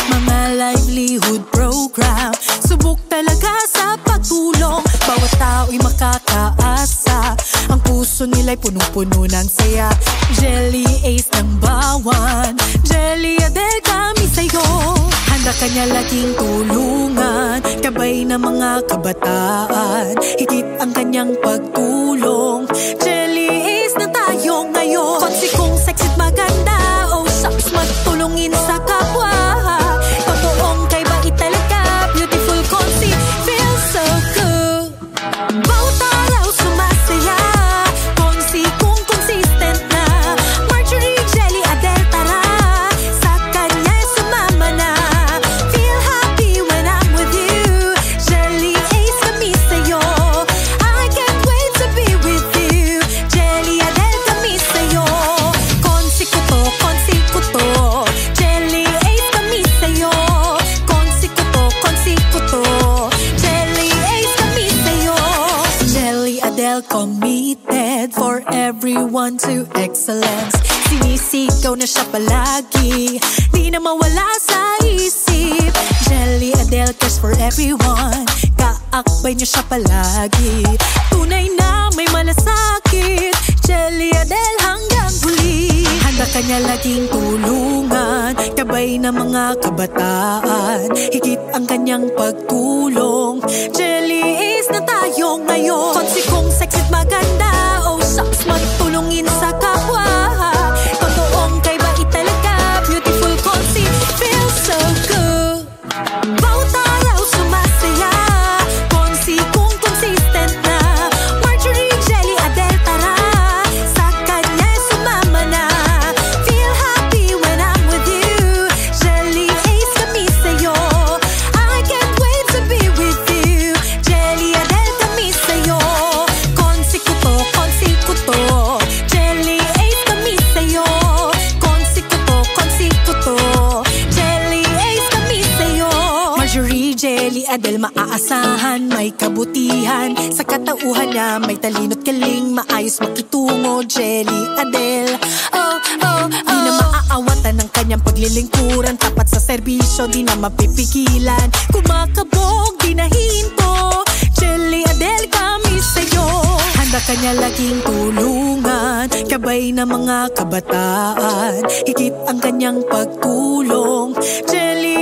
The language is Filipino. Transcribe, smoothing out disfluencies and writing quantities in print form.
mga livelihood program. Subok talaga sa pagtulong, bawat tao'y makakaasa. Ang puso nila'y punong-puno ng saya. Jelly Ace ng bawan, Jelly Adele kami sa'yo. Handa ka niya laging tulungan, gabay ng mga kabataan. Higit ang kanyang pagtulong, Jelly Ace na tayo ngayon. Konsi kong sexy't maganda, oh shucks, magtulungin sa kapwa. Totoong kay bait talaga, beautiful Konsi, feels so good. Bawat araw sumasaya, Konsi kung consistent na. Marjorie, Jelly, Adele, tara, sa kanya sumama na. Feel happy when I'm with you, Jelly Ace kami sa'yo. I can't wait to be with you, Jelly, Adele kami sa'yo. Konsi ko to, Jelly Ace kami sa'yo. Konsi ko to, Jelly Ace kami sa'yo. Jelly Adele committed for everyone to excellence. Sinisigaw na siya palagi, di na mawala sa isip. Jelly Adele cares for everyone, kaakbay niya siya palagi. Tunay na may malasakit, Jelly Adele hanggang huli. Handa ka niya laging tulungan, gabay ng mga kabataan. Higit ang kanyang pagtulong, Jelly Ace na tayo ngayon. Konsi kong sexy't maganda, oh shucks, magtulungin sa kapwa. Totoong kay bait talaga, beautiful Konsi, feels so good. Bawat araw sumasaya, Konsi kung consistent na. Marjorie, Jelly, Adele, tara, sa kanya sumama na. Feel happy when I'm with you, Jelly Ace kami sa'yo. I can't wait to be with you, Jelly, Adele kami sa'yo. Konsi ko to, Jelly Ace kami sa'yo. Konsi ko to, Jelly Ace kami sa'yo. Marjorie, Jelly, Adele, maaasahan, may kabutihan. Sa katauhan niya, may talino't galing, maayos makitungo, Jelly, Adele. Di na maaawatan ng kanyang paglilingkuran, tapat sa serbisyo, di na mapipigilan. Kumakabog, di na hinto, Jelly, Adele kami sa'yo. Handa ka niya laging tulungan, gabay ng mga kabataan. Higit ang kanyang pagtulong, Jelly